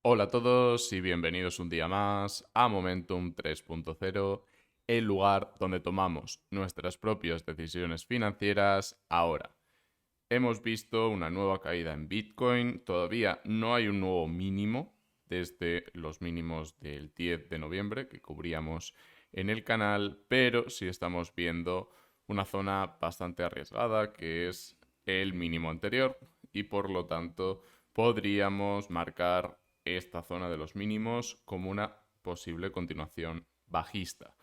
Hola a todos y bienvenidos un día más a Momentum 3.0, el lugar donde tomamos nuestras propias decisiones financieras ahora. Hemos visto una nueva caída en Bitcoin, todavía no hay un nuevo mínimo desde los mínimos del 10 de noviembre que cubríamos en el canal, pero sí estamos viendo una zona bastante arriesgada que es el mínimo anterior y por lo tanto podríamos marcar esta zona de los mínimos como una posible continuación bajista.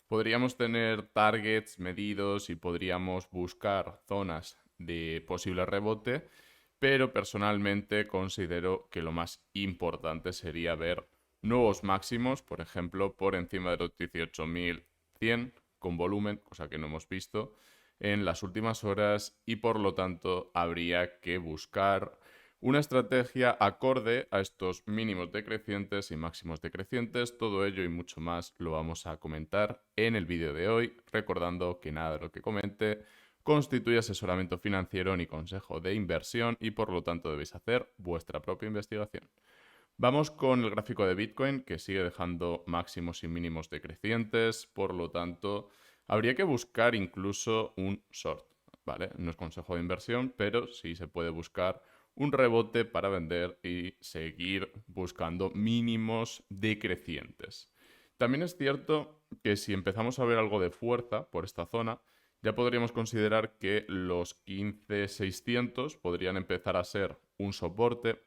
Podríamos tener targets medidos y podríamos buscar zonas de posible rebote, pero personalmente considero que lo más importante sería ver nuevos máximos, por ejemplo, por encima de los 18.100 con volumen, cosa que no hemos visto en las últimas horas y por lo tanto habría que buscar una estrategia acorde a estos mínimos decrecientes y máximos decrecientes. Todo ello y mucho más lo vamos a comentar en el vídeo de hoy, recordando que nada de lo que comente constituye asesoramiento financiero ni consejo de inversión y por lo tanto debéis hacer vuestra propia investigación. Vamos con el gráfico de Bitcoin que sigue dejando máximos y mínimos decrecientes, por lo tanto habría que buscar incluso un short, ¿vale? No es consejo de inversión, pero sí se puede buscar un rebote para vender y seguir buscando mínimos decrecientes. También es cierto que si empezamos a ver algo de fuerza por esta zona, ya podríamos considerar que los 15.600 podrían empezar a ser un soporte.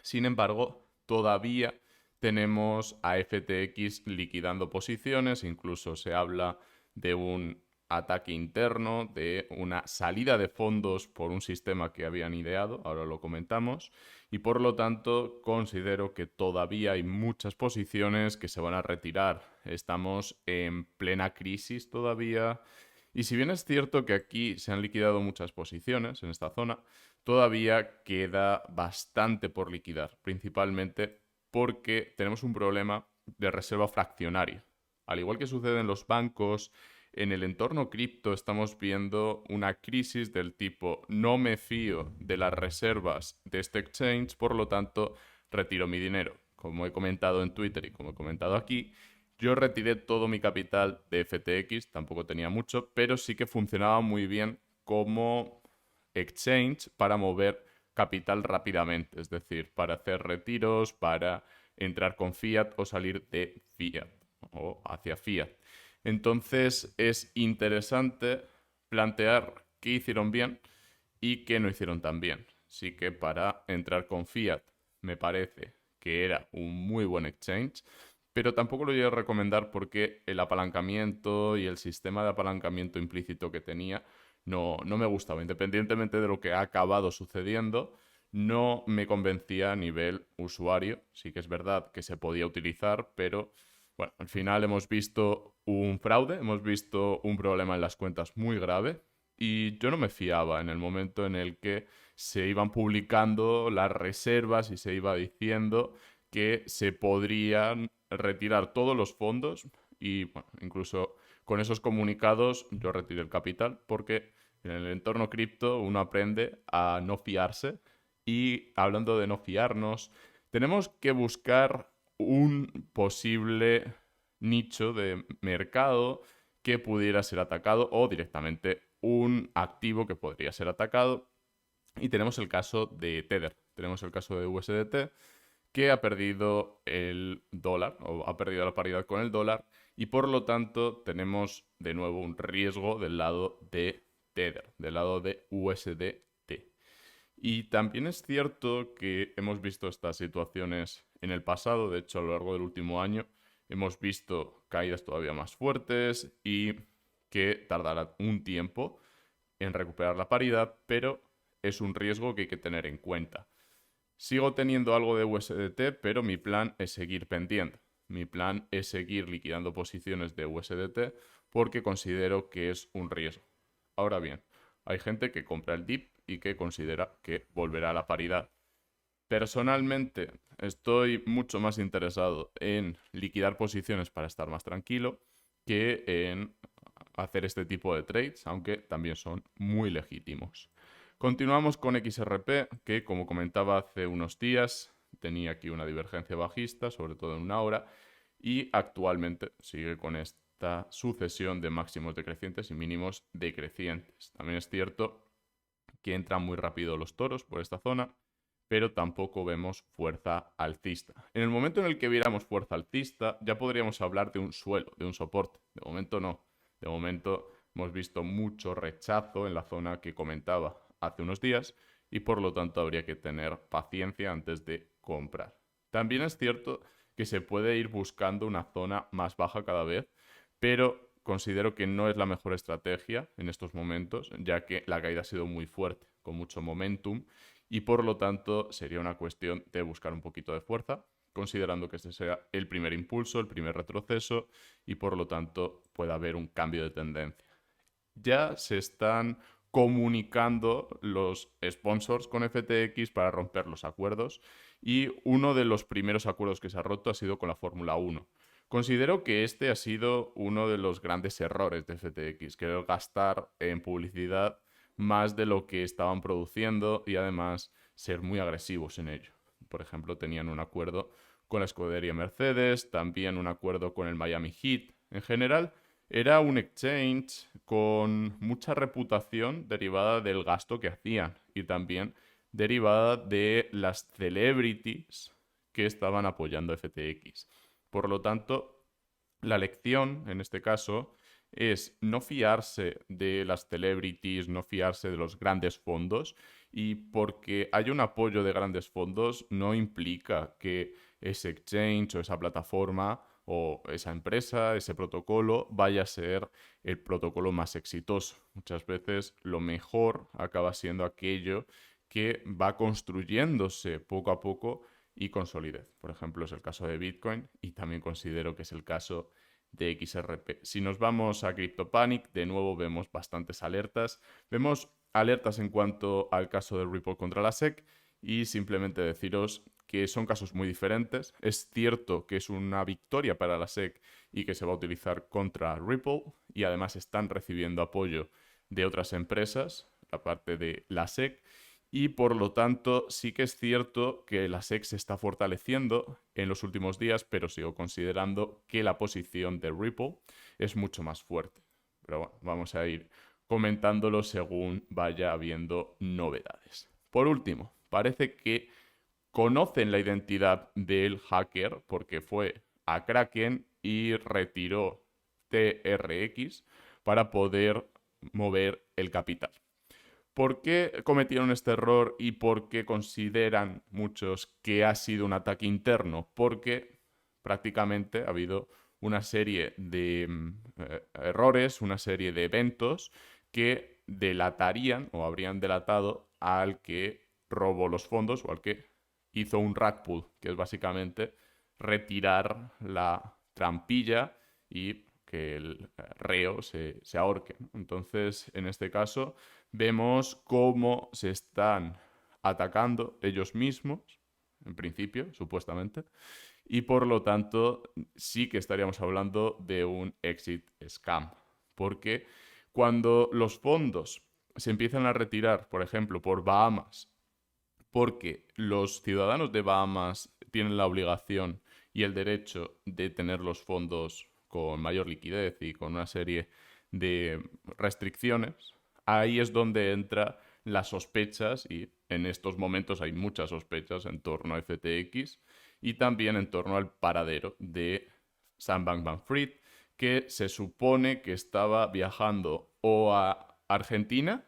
Sin embargo, todavía tenemos a FTX liquidando posiciones, incluso se habla de un ataque interno, de una salida de fondos por un sistema que habían ideado, ahora lo comentamos, y por lo tanto considero que todavía hay muchas posiciones que se van a retirar. Estamos en plena crisis todavía, y si bien es cierto que aquí se han liquidado muchas posiciones en esta zona, todavía queda bastante por liquidar, principalmente porque tenemos un problema de reserva fraccionaria. Al igual que sucede en los bancos, en el entorno cripto estamos viendo una crisis del tipo no me fío de las reservas de este exchange, por lo tanto retiro mi dinero. Como he comentado en Twitter y como he comentado aquí, yo retiré todo mi capital de FTX, tampoco tenía mucho, pero sí que funcionaba muy bien como exchange para mover capital rápidamente, es decir, para hacer retiros, para entrar con fiat o salir de fiat o hacia fiat. Entonces es interesante plantear qué hicieron bien y qué no hicieron tan bien. Así que para entrar con fiat me parece que era un muy buen exchange, pero tampoco lo voy a recomendar porque el apalancamiento y el sistema de apalancamiento implícito que tenía no me gustaba. Independientemente de lo que ha acabado sucediendo, no me convencía a nivel usuario. Sí que es verdad que se podía utilizar, pero bueno, al final hemos visto un fraude, hemos visto un problema en las cuentas muy grave y yo no me fiaba en el momento en el que se iban publicando las reservas y se iba diciendo que se podrían retirar todos los fondos y bueno, incluso con esos comunicados yo retiré el capital porque en el entorno cripto uno aprende a no fiarse y hablando de no fiarnos, tenemos que buscar un posible nicho de mercado que pudiera ser atacado o directamente un activo que podría ser atacado. Y tenemos el caso de Tether, tenemos el caso de USDT, que ha perdido el dólar o ha perdido la paridad con el dólar y por lo tanto tenemos de nuevo un riesgo del lado de Tether, del lado de USDT. Y también es cierto que hemos visto estas situaciones en el pasado, de hecho a lo largo del último año hemos visto caídas todavía más fuertes y que tardará un tiempo en recuperar la paridad, pero es un riesgo que hay que tener en cuenta. Sigo teniendo algo de USDT, pero mi plan es seguir pendiente. Mi plan es seguir liquidando posiciones de USDT porque considero que es un riesgo. Ahora bien, hay gente que compra el dip y que considera que volverá a la paridad. Personalmente, estoy mucho más interesado en liquidar posiciones para estar más tranquilo que en hacer este tipo de trades, aunque también son muy legítimos. Continuamos con XRP, que como comentaba hace unos días, tenía aquí una divergencia bajista, sobre todo en una hora, y actualmente sigue con esta sucesión de máximos decrecientes y mínimos decrecientes. También es cierto que entran muy rápido los toros por esta zona, pero tampoco vemos fuerza alcista. En el momento en el que viéramos fuerza alcista, ya podríamos hablar de un suelo, de un soporte. De momento no. De momento hemos visto mucho rechazo en la zona que comentaba hace unos días y por lo tanto habría que tener paciencia antes de comprar. También es cierto que se puede ir buscando una zona más baja cada vez, pero considero que no es la mejor estrategia en estos momentos, ya que la caída ha sido muy fuerte, con mucho momentum, y por lo tanto sería una cuestión de buscar un poquito de fuerza, considerando que este sea el primer impulso, el primer retroceso, y por lo tanto pueda haber un cambio de tendencia. Ya se están comunicando los sponsors con FTX para romper los acuerdos y uno de los primeros acuerdos que se ha roto ha sido con la Fórmula 1. Considero que este ha sido uno de los grandes errores de FTX, querer gastar en publicidad más de lo que estaban produciendo y además ser muy agresivos en ello. Por ejemplo, tenían un acuerdo con la escudería Mercedes, también un acuerdo con el Miami Heat. En general, era un exchange con mucha reputación derivada del gasto que hacían y también derivada de las celebrities que estaban apoyando a FTX. Por lo tanto, la lección en este caso es no fiarse de las celebrities, no fiarse de los grandes fondos y porque haya un apoyo de grandes fondos no implica que ese exchange o esa plataforma o esa empresa, ese protocolo vaya a ser el protocolo más exitoso. Muchas veces lo mejor acaba siendo aquello que va construyéndose poco a poco y con solidez. Por ejemplo, es el caso de Bitcoin y también considero que es el caso de XRP. Si nos vamos a CryptoPanic, de nuevo vemos bastantes alertas. Vemos alertas en cuanto al caso de Ripple contra la SEC y simplemente deciros que son casos muy diferentes. Es cierto que es una victoria para la SEC y que se va a utilizar contra Ripple y además están recibiendo apoyo de otras empresas, la parte de la SEC, y por lo tanto sí que es cierto que la SEC se está fortaleciendo en los últimos días, pero sigo considerando que la posición de Ripple es mucho más fuerte. Pero bueno, vamos a ir comentándolo según vaya habiendo novedades. Por último, parece que conocen la identidad del hacker porque fue a Kraken y retiró TRX para poder mover el capital. ¿Por qué cometieron este error y por qué consideran muchos que ha sido un ataque interno? Porque prácticamente ha habido una serie de errores, una serie de eventos que delatarían o habrían delatado al que robó los fondos o al que hizo un rug pull, que es básicamente retirar la trampilla y que el reo se ahorque. Entonces, en este caso, vemos cómo se están atacando ellos mismos, en principio, supuestamente, y por lo tanto sí que estaríamos hablando de un exit scam, porque cuando los fondos se empiezan a retirar, por ejemplo, por Bahamas, porque los ciudadanos de Bahamas tienen la obligación y el derecho de tener los fondos con mayor liquidez y con una serie de restricciones, ahí es donde entran las sospechas y en estos momentos hay muchas sospechas en torno a FTX y también en torno al paradero de Sam Bankman-Fried, que se supone que estaba viajando o a Argentina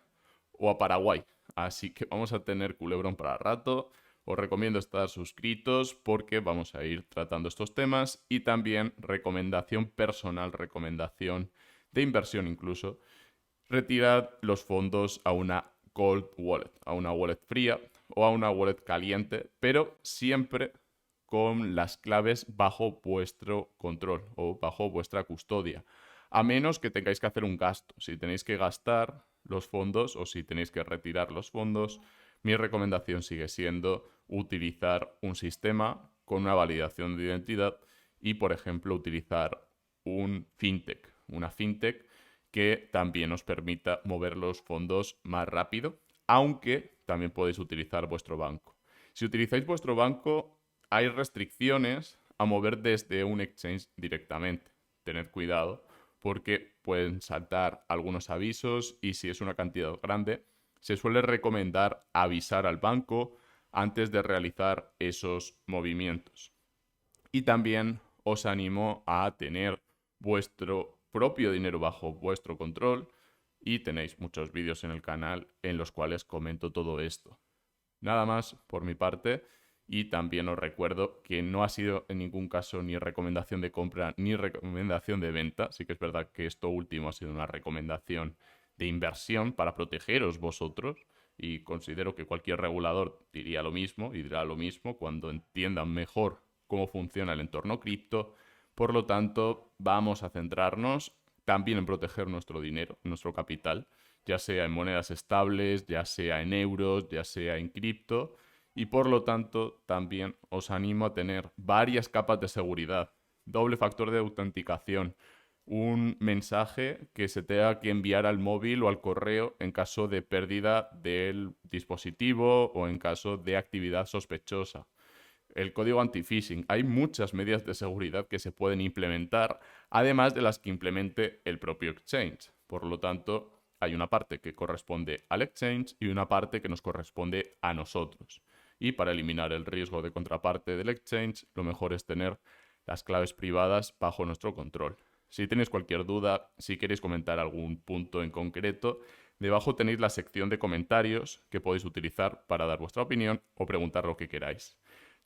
o a Paraguay. Así que vamos a tener culebrón para rato. Os recomiendo estar suscritos porque vamos a ir tratando estos temas y también recomendación personal, recomendación de inversión incluso. Retirad los fondos a una cold wallet, a una wallet fría o a una wallet caliente, pero siempre con las claves bajo vuestro control o bajo vuestra custodia. A menos que tengáis que hacer un gasto. Si tenéis que gastar los fondos o si tenéis que retirar los fondos, mi recomendación sigue siendo utilizar un sistema con una validación de identidad y, por ejemplo, utilizar un fintech, una fintech que también os permita mover los fondos más rápido, aunque también podéis utilizar vuestro banco. Si utilizáis vuestro banco, hay restricciones a mover desde un exchange directamente. Tened cuidado porque pueden saltar algunos avisos y si es una cantidad grande, se suele recomendar avisar al banco antes de realizar esos movimientos. Y también os animo a tener vuestro propio dinero bajo vuestro control y tenéis muchos vídeos en el canal en los cuales comento todo esto. Nada más por mi parte y también os recuerdo que no ha sido en ningún caso ni recomendación de compra ni recomendación de venta. Sí que es verdad que esto último ha sido una recomendación de inversión para protegeros vosotros y considero que cualquier regulador diría lo mismo y dirá lo mismo cuando entiendan mejor cómo funciona el entorno cripto. Por lo tanto, vamos a centrarnos también en proteger nuestro dinero, nuestro capital, ya sea en monedas estables, ya sea en euros, ya sea en cripto. Y por lo tanto, también os animo a tener varias capas de seguridad, doble factor de autenticación, un mensaje que se tenga que enviar al móvil o al correo en caso de pérdida del dispositivo o en caso de actividad sospechosa. El código anti-phishing. Hay muchas medidas de seguridad que se pueden implementar, además de las que implemente el propio exchange. Por lo tanto, hay una parte que corresponde al exchange y una parte que nos corresponde a nosotros. Y para eliminar el riesgo de contraparte del exchange, lo mejor es tener las claves privadas bajo nuestro control. Si tenéis cualquier duda, si queréis comentar algún punto en concreto, debajo tenéis la sección de comentarios que podéis utilizar para dar vuestra opinión o preguntar lo que queráis.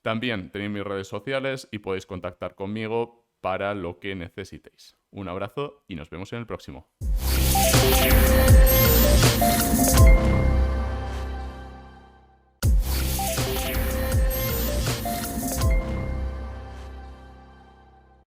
También tenéis mis redes sociales y podéis contactar conmigo para lo que necesitéis. Un abrazo y nos vemos en el próximo.